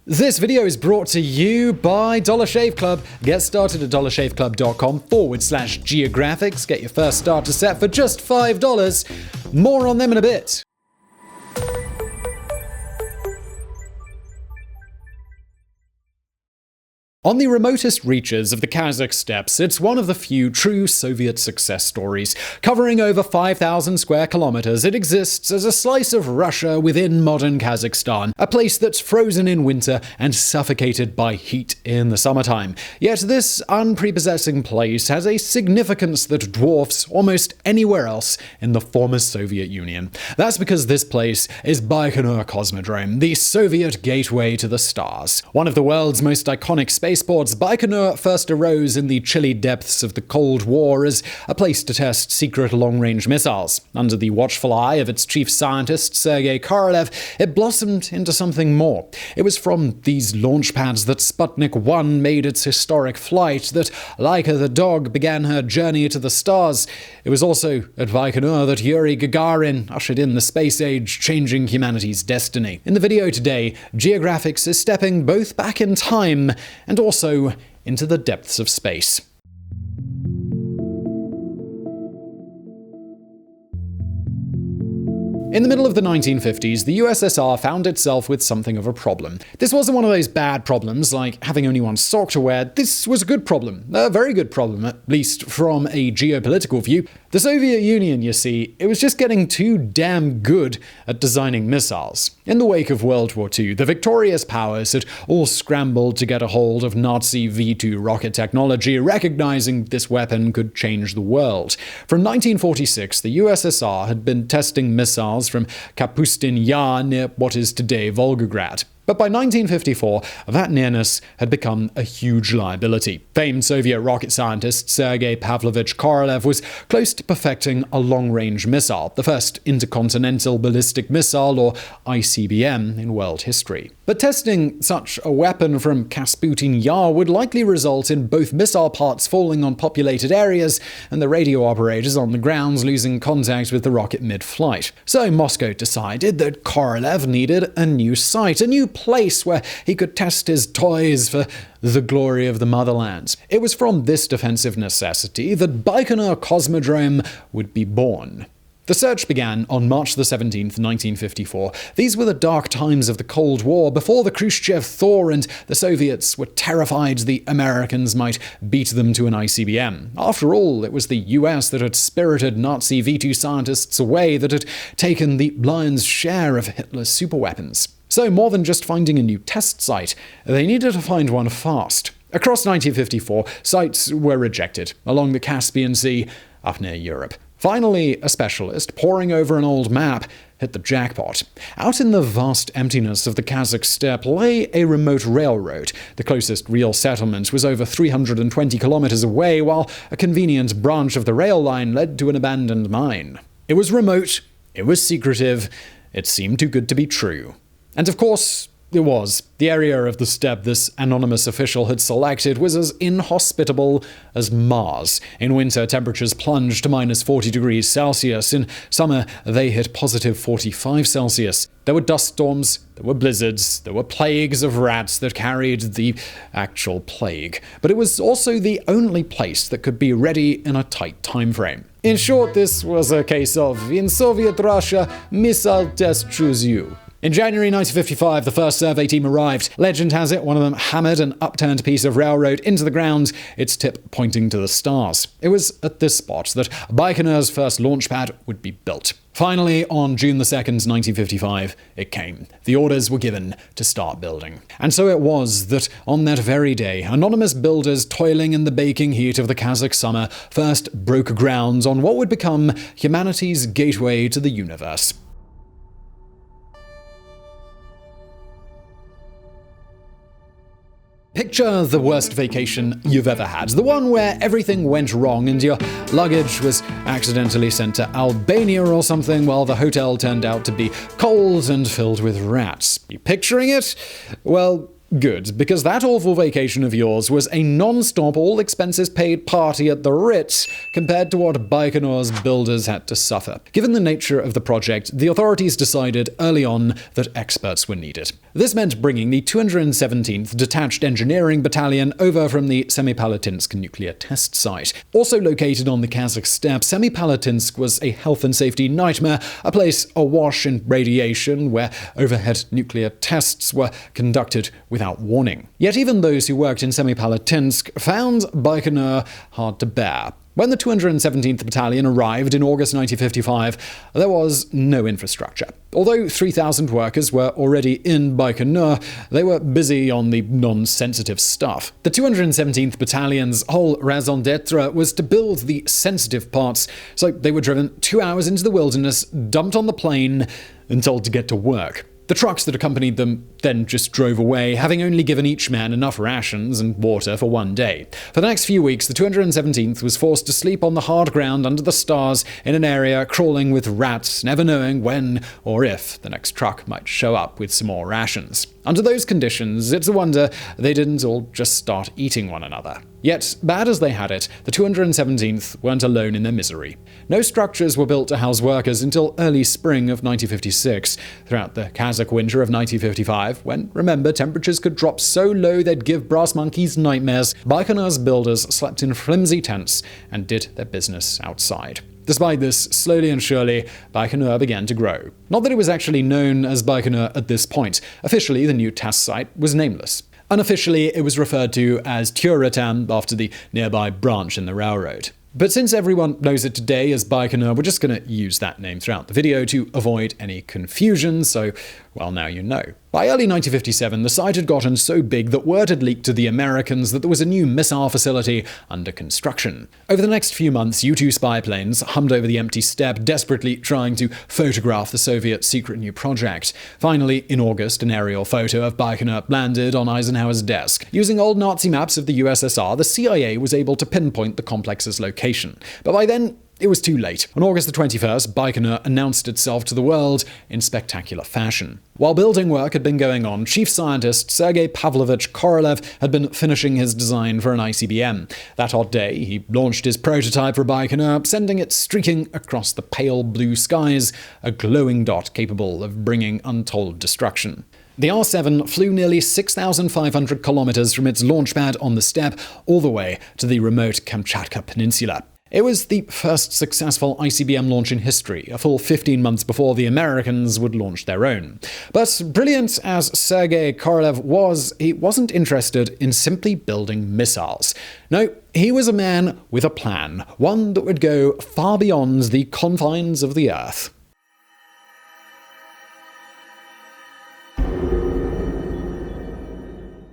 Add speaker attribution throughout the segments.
Speaker 1: This video is brought to you by Dollar Shave Club. Get started at dollarshaveclub.com/geographics. Get your first starter set for just $5. More on them in a bit. On the remotest reaches of the Kazakh Steppes, it's one of the few true Soviet success stories. Covering over 5,000 square kilometers, it exists as a slice of Russia within modern Kazakhstan, a place that's frozen in winter and suffocated by heat in the summertime. Yet this unprepossessing place has a significance that dwarfs almost anywhere else in the former Soviet Union. That's because this place is Baikonur Cosmodrome, the Soviet gateway to the stars. One of the world's most iconic spaceports, Baikonur first arose in the chilly depths of the Cold War as a place to test secret long-range missiles. Under the watchful eye of its chief scientist, Sergei Korolev, it blossomed into something more. It was from these launch pads that Sputnik 1 made its historic flight, that Laika the dog began her journey to the stars. It was also at Baikonur that Yuri Gagarin ushered in the space age, changing humanity's destiny. In the video today, Geographics is stepping both back in time and also into the depths of space. In the middle of the 1950s, the USSR found itself with something of a problem. This wasn't one of those bad problems, like having only one sock to wear. This was a good problem. A very good problem, at least from a geopolitical view. The Soviet Union, you see, it was just getting too damn good at designing missiles. In the wake of World War II, the victorious powers had all scrambled to get a hold of Nazi V2 rocket technology, recognizing this weapon could change the world. From 1946, the USSR had been testing missiles from Kapustin Yar near what is today Volgograd. But by 1954, that nearness had become a huge liability. Famed Soviet rocket scientist Sergei Pavlovich Korolev was close to perfecting a long-range missile, the first intercontinental ballistic missile, or ICBM, in world history. But testing such a weapon from Kapustin Yar would likely result in both missile parts falling on populated areas and the radio operators on the grounds losing contact with the rocket mid-flight. So Moscow decided that Korolev needed a new site, a new place where he could test his toys for the glory of the motherland. It was from this defensive necessity that Baikonur Cosmodrome would be born. The search began on March 17th, 1954. These were the dark times of the Cold War, before the Khrushchev thaw and the Soviets were terrified the Americans might beat them to an ICBM. After all, it was the US that had spirited Nazi V2 scientists away, that had taken the lion's share of Hitler's superweapons. So more than just finding a new test site, they needed to find one fast. Across 1954, sites were rejected, along the Caspian Sea, up near Europe. Finally, a specialist, poring over an old map, hit the jackpot. Out in the vast emptiness of the Kazakh Steppe lay a remote railroad. The closest real settlement was over 320 kilometers away, while a convenient branch of the rail line led to an abandoned mine. It was remote, it was secretive, it seemed too good to be true. And of course, it was. The area of the steppe this anonymous official had selected was as inhospitable as Mars. In winter, temperatures plunged to minus 40 degrees Celsius. In summer, they hit positive 45 Celsius. There were dust storms, there were blizzards, there were plagues of rats that carried the actual plague. But it was also the only place that could be ready in a tight time frame. In short, this was a case of, in Soviet Russia, missile test choose you. In January 1955, the first survey team arrived. Legend has it, one of them hammered an upturned piece of railroad into the ground, its tip pointing to the stars. It was at this spot that Baikonur's first launch pad would be built. Finally, on June 2nd, 1955, it came. The orders were given to start building. And so it was that on that very day, anonymous builders toiling in the baking heat of the Kazakh summer first broke ground on what would become humanity's gateway to the universe. Picture the worst vacation you've ever had. The one where everything went wrong and your luggage was accidentally sent to Albania or something while the hotel turned out to be cold and filled with rats. You picturing it? Well, Good, because that awful vacation of yours was a non-stop, all-expenses-paid party at the Ritz compared to what Baikonur's builders had to suffer. Given the nature of the project, the authorities decided early on that experts were needed. This meant bringing the 217th Detached Engineering Battalion over from the Semipalatinsk nuclear test site. Also located on the Kazakh Steppe, Semipalatinsk was a health and safety nightmare, a place awash in radiation where overhead nuclear tests were conducted without warning. Yet even those who worked in Semipalatinsk found Baikonur hard to bear. When the 217th Battalion arrived in August 1955, there was no infrastructure. Although 3,000 workers were already in Baikonur, they were busy on the non-sensitive stuff. The 217th Battalion's whole raison d'etre was to build the sensitive parts, so they were driven 2 hours into the wilderness, dumped on the plane, and told to get to work. The trucks that accompanied them then just drove away, having only given each man enough rations and water for 1 day. For the next few weeks, the 217th was forced to sleep on the hard ground under the stars in an area crawling with rats, never knowing when or if the next truck might show up with some more rations. Under those conditions, it's a wonder they didn't all just start eating one another. Yet, bad as they had it, the 217th weren't alone in their misery. No structures were built to house workers until early spring of 1956. Throughout the Kazakh winter of 1955, when, remember, temperatures could drop so low they'd give brass monkeys nightmares, Baikonur's builders slept in flimsy tents and did their business outside. Despite this, slowly and surely, Baikonur began to grow. Not that it was actually known as Baikonur at this point. Officially, the new test site was nameless. Unofficially, it was referred to as Turatan after the nearby branch in the railroad. But since everyone knows it today as Baikonur, we're just going to use that name throughout the video to avoid any confusion, so, well, now you know. By early 1957, the site had gotten so big that word had leaked to the Americans that there was a new missile facility under construction. Over the next few months, U-2 spyplanes hummed over the empty steppe, desperately trying to photograph the Soviet secret new project. Finally, in August, an aerial photo of Baikonur landed on Eisenhower's desk. Using old Nazi maps of the USSR, the CIA was able to pinpoint the complex's location. But by then, it was too late. On August the 21st, Baikonur announced itself to the world in spectacular fashion. While building work had been going on, chief scientist Sergei Pavlovich Korolev had been finishing his design for an ICBM. That hot day, he launched his prototype for Baikonur, sending it streaking across the pale blue skies, a glowing dot capable of bringing untold destruction. The R-7 flew nearly 6,500 kilometers from its launch pad on the steppe all the way to the remote Kamchatka Peninsula. It was the first successful ICBM launch in history, a full 15 months before the Americans would launch their own. But brilliant as Sergei Korolev was, he wasn't interested in simply building missiles. No, he was a man with a plan, one that would go far beyond the confines of the Earth.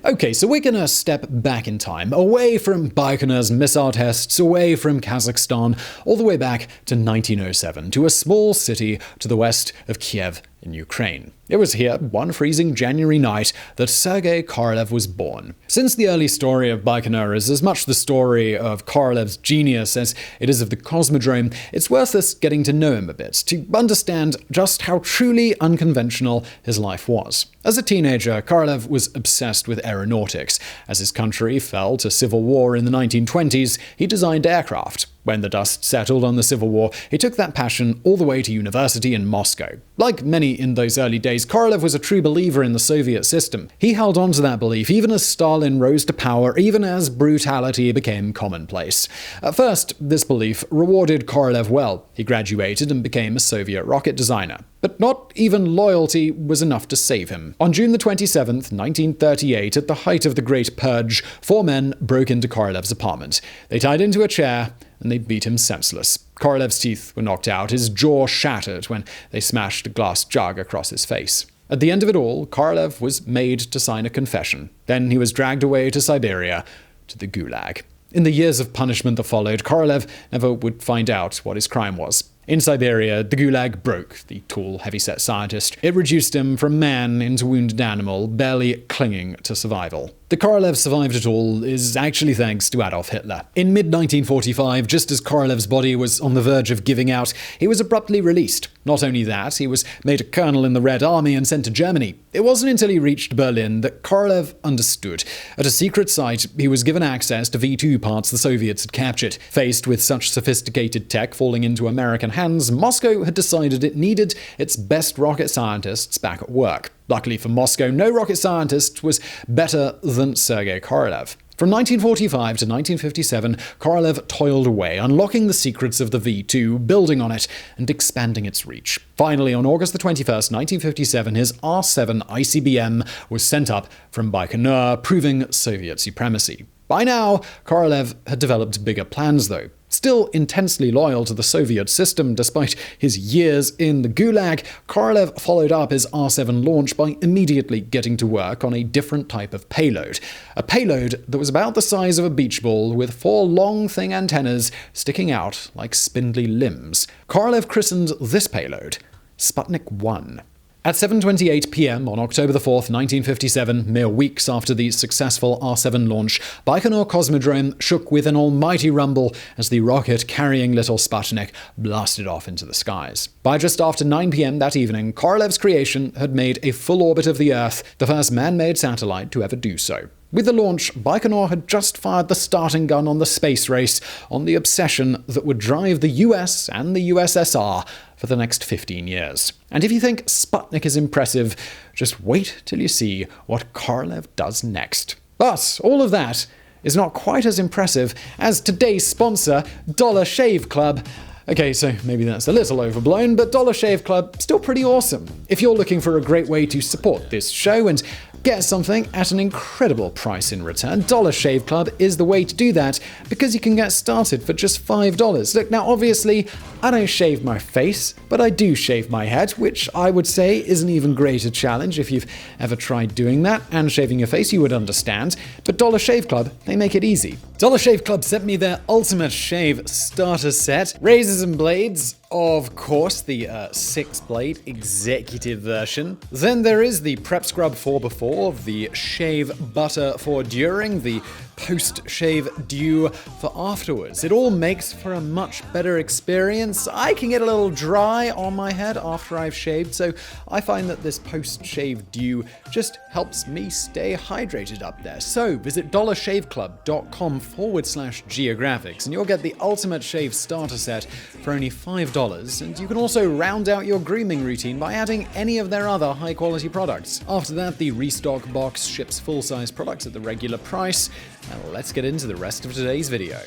Speaker 1: Okay, so we're gonna step back in time, away from Baikonur's missile tests, away from Kazakhstan, all the way back to 1907, to a small city to the west of Kiev in Ukraine. It was here, one freezing January night, that Sergei Korolev was born. Since the early story of Baikonur is as much the story of Korolev's genius as it is of the Cosmodrome, it's worth us getting to know him a bit, to understand just how truly unconventional his life was. As a teenager, Korolev was obsessed with aeronautics. As his country fell to civil war in the 1920s, he designed aircraft. When the dust settled on the Civil War, he took that passion all the way to university in Moscow. Like many in those early days, Korolev was a true believer in the Soviet system. He held on to that belief even as Stalin rose to power, even as brutality became commonplace. At first, this belief rewarded Korolev well. He graduated and became a Soviet rocket designer. But not even loyalty was enough to save him. On June the 27th, 1938, at the height of the Great Purge, 4 men broke into Korolev's apartment. They tied him to a chair, and they beat him senseless. Korolev's teeth were knocked out, his jaw shattered when they smashed a glass jug across his face. At the end of it all, Korolev was made to sign a confession. Then he was dragged away to Siberia, to the Gulag. In the years of punishment that followed, Korolev never would find out what his crime was. In Siberia, the Gulag broke the tall, heavy-set scientist. It reduced him from man into wounded animal, barely clinging to survival. that Korolev survived it all is actually thanks to Adolf Hitler. In mid-1945, just as Korolev's body was on the verge of giving out, he was abruptly released. Not only that, he was made a colonel in the Red Army and sent to Germany. It wasn't until he reached Berlin that Korolev understood. At a secret site, he was given access to V-2 parts the Soviets had captured. Faced with such sophisticated tech falling into American hands, Moscow had decided it needed its best rocket scientists back at work. Luckily for Moscow, no rocket scientist was better than Sergei Korolev. From 1945 to 1957, Korolev toiled away, unlocking the secrets of the V-2, building on it, and expanding its reach. Finally, on August 21st, 1957, his R-7 ICBM was sent up from Baikonur, proving Soviet supremacy. By now, Korolev had developed bigger plans, though. Still intensely loyal to the Soviet system despite his years in the Gulag, Korolev followed up his R-7 launch by immediately getting to work on a different type of payload. A payload that was about the size of a beach ball with 4 long, thin antennas sticking out like spindly limbs. Korolev christened this payload Sputnik 1. At 7:28 p.m. on October 4th, 1957, mere weeks after the successful R-7 launch, Baikonur Cosmodrome shook with an almighty rumble as the rocket carrying little Sputnik blasted off into the skies. By just after 9 p.m. that evening, Korolev's creation had made a full orbit of the Earth, the first man-made satellite to ever do so. With the launch, Baikonur had just fired the starting gun on the space race, on the obsession that would drive the US and the USSR for the next 15 years. And if you think Sputnik is impressive, just wait till you see what Korolev does next. But all of that is not quite as impressive as today's sponsor, Dollar Shave Club. Okay, so maybe that's a little overblown, but Dollar Shave Club, still pretty awesome. If you're looking for a great way to support this show and get something at an incredible price in return, Dollar Shave Club is the way to do that because you can get started for just $5. Look, now obviously, I don't shave my face, but I do shave my head, which I would say is an even greater challenge. If you've ever tried doing that and shaving your face, you would understand. But Dollar Shave Club, they make it easy. Dollar Shave Club sent me their Ultimate Shave Starter Set, razors and blades, of course, the 6-blade executive version. Then there is the Prep Scrub for before, the Shave Butter for during, the post-shave dew for afterwards. It all makes for a much better experience. I can get a little dry on my head after I've shaved, so I find that this post-shave dew just helps me stay hydrated up there. So visit dollarshaveclub.com/geographics and you'll get the Ultimate Shave Starter Set for only $5, and you can also round out your grooming routine by adding any of their other high-quality products. After that, the Restock box ships full-size products at the regular price. Now let's get into the rest of today's video.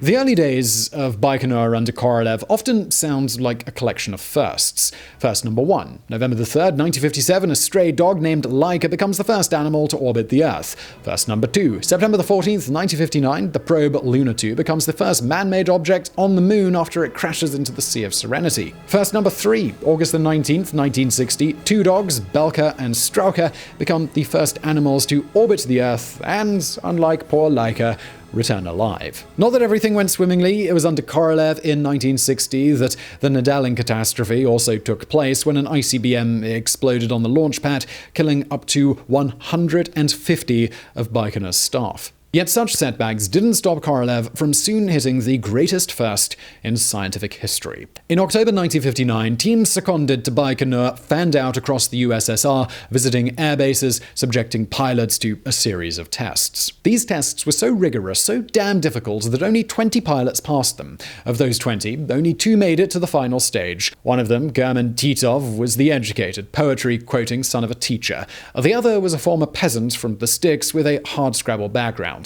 Speaker 1: The early days of Baikonur under Korolev often sound like a collection of firsts. First number 1. November 3rd, 1957, a stray dog named Laika becomes the first animal to orbit the Earth. First number 2. September 14th, 1959, the probe Luna 2 becomes the first man-made object on the moon after it crashes into the Sea of Serenity. First number 3. August 19th, 1960, 2 dogs, Belka and Strauka, become the first animals to orbit the Earth and, unlike poor Laika, return alive. Not that everything went swimmingly. It was under Korolev in 1960 that the Nadalin catastrophe also took place when an ICBM exploded on the launch pad, killing up to 150 of Baikonur's staff. Yet such setbacks didn't stop Korolev from soon hitting the greatest first in scientific history. In October 1959, teams seconded to Baikonur fanned out across the USSR, visiting air bases, subjecting pilots to a series of tests. These tests were so rigorous, so damn difficult, that only 20 pilots passed them. Of those 20, only 2 made it to the final stage. One of them, Gherman Titov, was the educated, poetry-quoting son of a teacher. The other was a former peasant from the sticks with a hardscrabble background.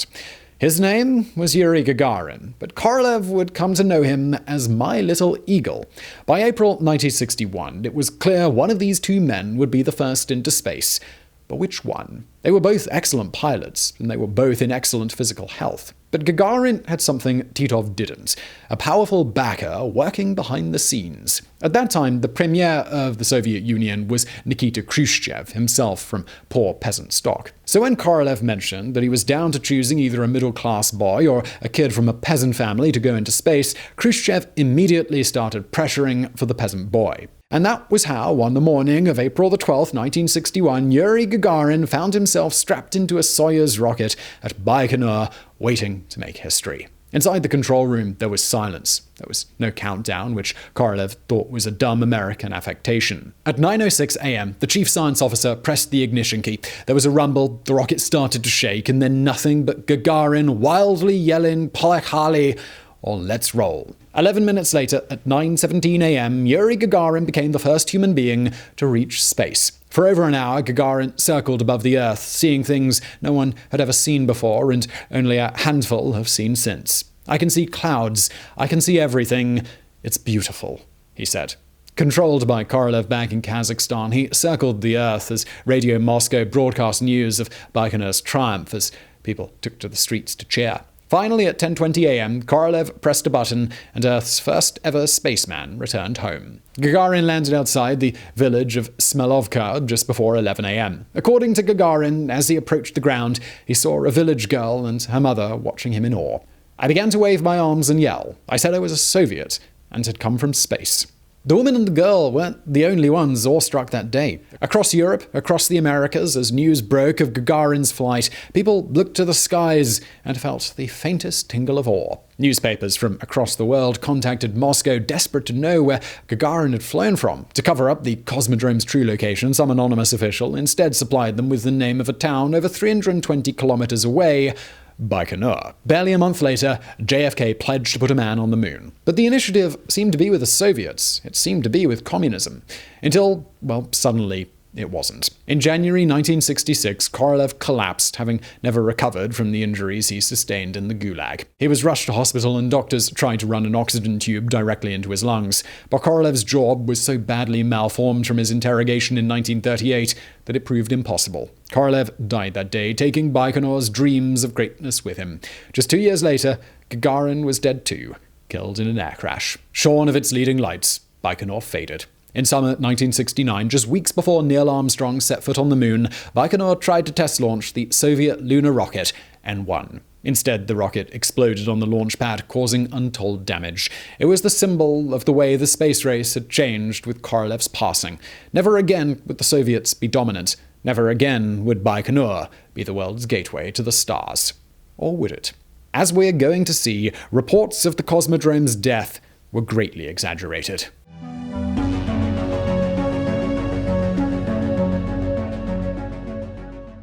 Speaker 1: His name was Yuri Gagarin, but Korolev would come to know him as My Little Eagle. By April 1961, it was clear one of these 2 men would be the first into space. But which one? They were both excellent pilots, and they were both in excellent physical health. But Gagarin had something Titov didn't: a powerful backer working behind the scenes. At that time, the premier of the Soviet Union was Nikita Khrushchev, himself from poor peasant stock. So when Korolev mentioned that he was down to choosing either a middle-class boy or a kid from a peasant family to go into space, Khrushchev immediately started pressuring for the peasant boy. And that was how, on the morning of April the 12th, 1961, Yuri Gagarin found himself strapped into a Soyuz rocket at Baikonur, waiting to make history. Inside the control room, there was silence. There was no countdown, which Korolev thought was a dumb American affectation. At 9:06 a.m., the chief science officer pressed the ignition key. There was a rumble, the rocket started to shake, and then nothing but Gagarin wildly yelling, "Polekhali," or "let's roll." 11 minutes later, at 9:17 a.m., Yuri Gagarin became the first human being to reach space. For over an hour, Gagarin circled above the Earth, seeing things no one had ever seen before and only a handful have seen since. "I can see clouds. I can see everything. It's beautiful," he said. Controlled by Korolev back in Kazakhstan, he circled the Earth as Radio Moscow broadcast news of Baikonur's triumph as people took to the streets to cheer. Finally, at 10:20 a.m., Korolev pressed a button, and Earth's first ever spaceman returned home. Gagarin landed outside the village of Smelovka just before 11 a.m. According to Gagarin, as he approached the ground, he saw a village girl and her mother watching him in awe. "I began to wave my arms and yell. I said I was a Soviet and had come from space." The woman and the girl weren't the only ones awestruck that day. Across Europe, across the Americas, as news broke of Gagarin's flight, people looked to the skies and felt the faintest tingle of awe. Newspapers from across the world contacted Moscow, desperate to know where Gagarin had flown from. To cover up the Cosmodrome's true location, some anonymous official instead supplied them with the name of a town over 320 kilometers away: Baikonur. Barely a month later, JFK pledged to put a man on the moon. But the initiative seemed to be with the Soviets. It seemed to be with communism. Until, well, suddenly it wasn't. In January 1966, Korolev collapsed, having never recovered from the injuries he sustained in the Gulag. He was rushed to hospital and doctors tried to run an oxygen tube directly into his lungs. But Korolev's jaw was so badly malformed from his interrogation in 1938 that it proved impossible. Korolev died that day, taking Baikonur's dreams of greatness with him. Just 2 years later, Gagarin was dead too, killed in an air crash. Shorn of its leading lights, Baikonur faded. In summer 1969, just weeks before Neil Armstrong set foot on the moon, Baikonur tried to test launch the Soviet lunar rocket N-1. Instead, the rocket exploded on the launch pad, causing untold damage. It was the symbol of the way the space race had changed with Korolev's passing. Never again would the Soviets be dominant. Never again would Baikonur be the world's gateway to the stars. Or would it? As we're going to see, reports of the Cosmodrome's death were greatly exaggerated.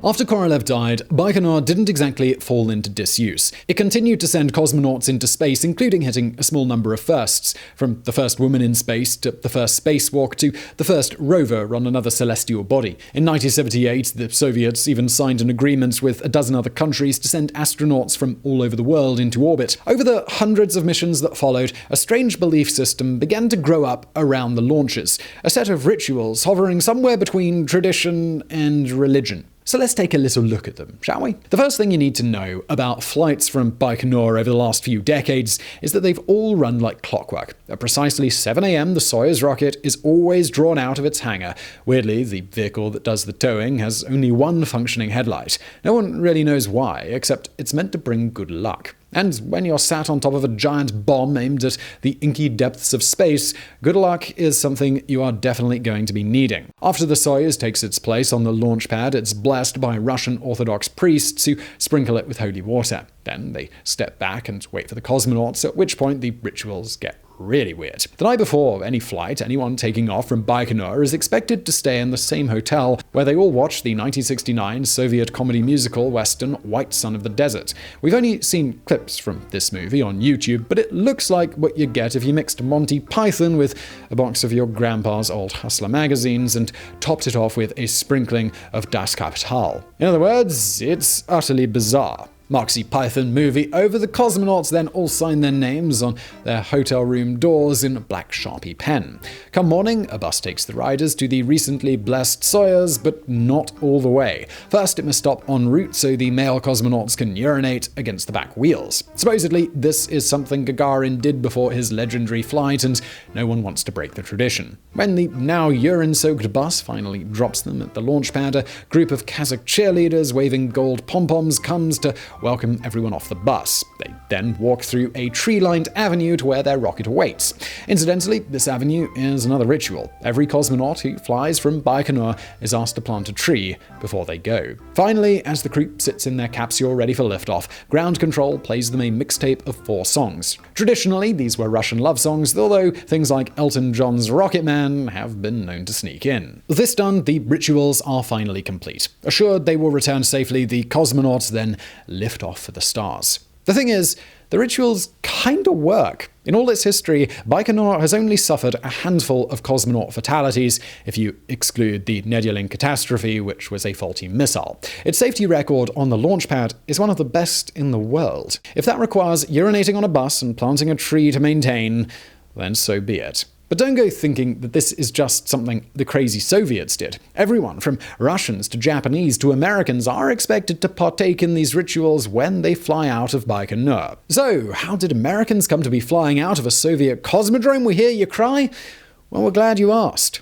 Speaker 1: After Korolev died, Baikonur didn't exactly fall into disuse. It continued to send cosmonauts into space, including hitting a small number of firsts, from the first woman in space to the first spacewalk to the first rover on another celestial body. In 1978, the Soviets even signed an agreement with a dozen other countries to send astronauts from all over the world into orbit. Over the hundreds of missions that followed, a strange belief system began to grow up around the launches, a set of rituals hovering somewhere between tradition and religion. So let's take a little look at them, shall we? The first thing you need to know about flights from Baikonur over the last few decades is that they've all run like clockwork. At precisely 7 a.m., the Soyuz rocket is always drawn out of its hangar. Weirdly, the vehicle that does the towing has only one functioning headlight. No one really knows why, except it's meant to bring good luck. And when you're sat on top of a giant bomb aimed at the inky depths of space, good luck is something you are definitely going to be needing. After the Soyuz takes its place on the launch pad, it's blessed by Russian Orthodox priests who sprinkle it with holy water. Then they step back and wait for the cosmonauts, at which point the rituals get really weird. The night before any flight, anyone taking off from Baikonur is expected to stay in the same hotel where they all watched the 1969 Soviet comedy musical western White Son of the Desert. We've only seen clips from this movie on YouTube, but it looks like what you get if you mixed Monty Python with a box of your grandpa's old Hustler magazines and topped it off with a sprinkling of Das Kapital. In other words, it's utterly bizarre. Moxie Python movie over, the cosmonauts then all sign their names on their hotel room doors in black Sharpie pen. Come morning, a bus takes the riders to the recently blessed Soyuz, but not all the way. First, it must stop en route so the male cosmonauts can urinate against the back wheels. Supposedly, this is something Gagarin did before his legendary flight, and no one wants to break the tradition. When the now urine-soaked bus finally drops them at the launch pad, a group of Kazakh cheerleaders waving gold pom-poms comes to welcome everyone off the bus. They then walk through a tree-lined avenue to where their rocket awaits. Incidentally, this avenue is another ritual. Every cosmonaut who flies from Baikonur is asked to plant a tree before they go. Finally, as the crew sits in their capsule ready for liftoff, ground control plays them a mixtape of 4 songs. Traditionally, these were Russian love songs, although things like Elton John's Rocket Man have been known to sneak in. This done, the rituals are finally complete. Assured they will return safely, the cosmonauts then lift off for the stars. The thing is, the rituals kinda work. In all its history, Baikonur has only suffered a handful of cosmonaut fatalities, if you exclude the Nedyelin catastrophe, which was a faulty missile. Its safety record on the launch pad is one of the best in the world. If that requires urinating on a bus and planting a tree to maintain, then so be it. But don't go thinking that this is just something the crazy Soviets did. Everyone, from Russians to Japanese to Americans, are expected to partake in these rituals when they fly out of Baikonur. So, how did Americans come to be flying out of a Soviet cosmodrome, we hear you cry? Well, we're glad you asked.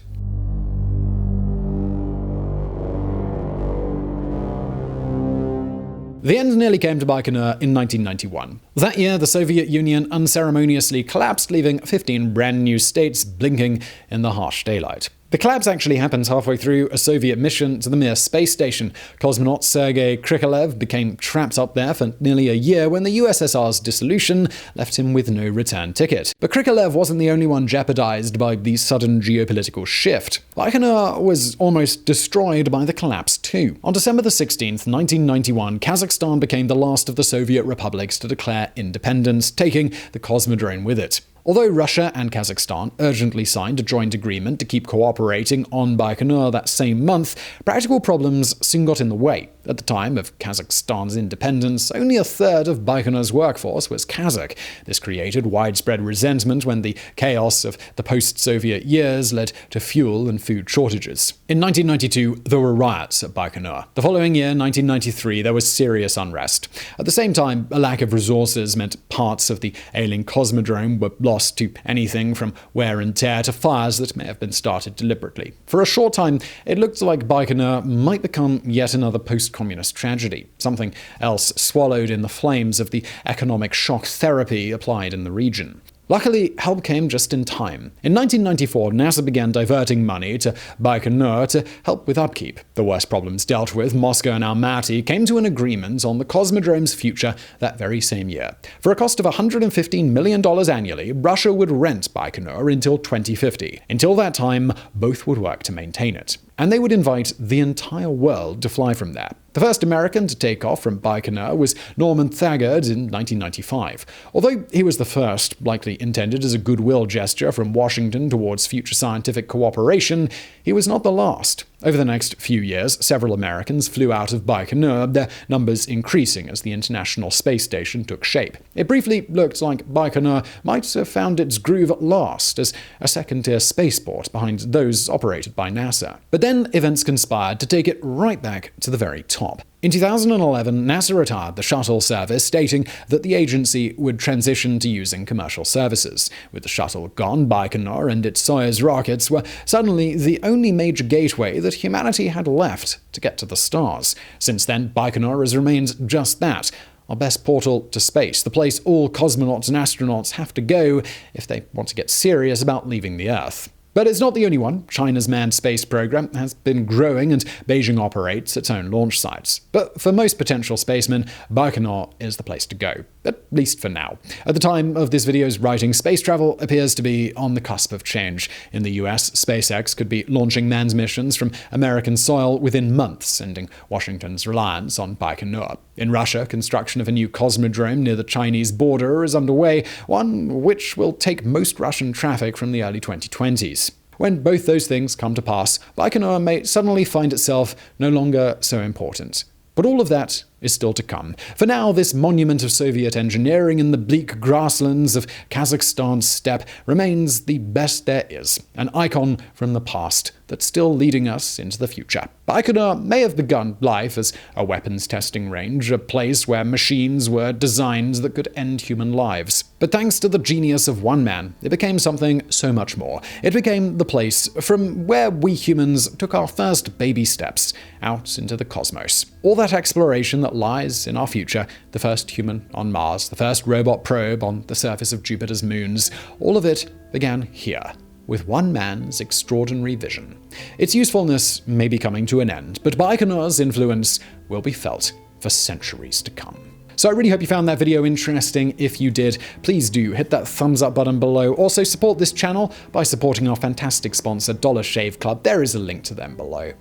Speaker 1: The end nearly came to Baikonur in 1991. That year, the Soviet Union unceremoniously collapsed, leaving 15 brand new states blinking in the harsh daylight. The collapse actually happens halfway through a Soviet mission to the Mir space station. Cosmonaut Sergei Krikalev became trapped up there for nearly a year when the USSR's dissolution left him with no return ticket. But Krikalev wasn't the only one jeopardized by the sudden geopolitical shift. Baikonur was almost destroyed by the collapse too. On December 16th, 1991, Kazakhstan became the last of the Soviet republics to declare independence, taking the cosmodrome with it. Although Russia and Kazakhstan urgently signed a joint agreement to keep cooperating on Baikonur that same month, practical problems soon got in the way. At the time of Kazakhstan's independence, only a third of Baikonur's workforce was Kazakh. This created widespread resentment when the chaos of the post-Soviet years led to fuel and food shortages. In 1992, there were riots at Baikonur. The following year, 1993, there was serious unrest. At the same time, a lack of resources meant parts of the ailing cosmodrome were lost to anything from wear and tear to fires that may have been started deliberately. For a short time, it looked like Baikonur might become yet another post-communist tragedy, something else swallowed in the flames of the economic shock therapy applied in the region. Luckily, help came just in time. In 1994, NASA began diverting money to Baikonur to help with upkeep. The worst problems dealt with, Moscow and Almaty came to an agreement on the cosmodrome's future that very same year. For a cost of $115 million annually, Russia would rent Baikonur until 2050. Until that time, both would work to maintain it. And they would invite the entire world to fly from there. The first American to take off from Baikonur was Norman Thagard in 1995. Although he was the first, likely intended as a goodwill gesture from Washington towards future scientific cooperation, he was not the last. Over the next few years, several Americans flew out of Baikonur, their numbers increasing as the International Space Station took shape. It briefly looked like Baikonur might have found its groove at last as a second-tier spaceport behind those operated by NASA. But then events conspired to take it right back to the very top. In 2011, NASA retired the shuttle service, stating that the agency would transition to using commercial services. With the shuttle gone, Baikonur and its Soyuz rockets were suddenly the only major gateway that humanity had left to get to the stars. Since then, Baikonur has remained just that, our best portal to space, the place all cosmonauts and astronauts have to go if they want to get serious about leaving the Earth. But it's not the only one. China's manned space program has been growing, and Beijing operates its own launch sites. But for most potential spacemen, Baikonur is the place to go, at least for now. At the time of this video's writing, space travel appears to be on the cusp of change. In the US, SpaceX could be launching manned missions from American soil within months, ending Washington's reliance on Baikonur. In Russia, construction of a new cosmodrome near the Chinese border is underway, one which will take most Russian traffic from the early 2020s. When both those things come to pass, Baikonur may suddenly find itself no longer so important. But all of that is still to come. For now, this monument of Soviet engineering in the bleak grasslands of Kazakhstan's steppe remains the best there is, an icon from the past that's still leading us into the future. Baikonur may have begun life as a weapons testing range, a place where machines were designed that could end human lives. But thanks to the genius of one man, it became something so much more. It became the place from where we humans took our first baby steps out into the cosmos. All that exploration that lies in our future, the first human on Mars, the first robot probe on the surface of Jupiter's moons, all of it began here, with one man's extraordinary vision. Its usefulness may be coming to an end, but Baikonur's influence will be felt for centuries to come. So I really hope you found that video interesting. If you did, please do hit that thumbs up button below. Also support this channel by supporting our fantastic sponsor, Dollar Shave Club. There is a link to them below.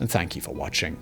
Speaker 1: And thank you for watching.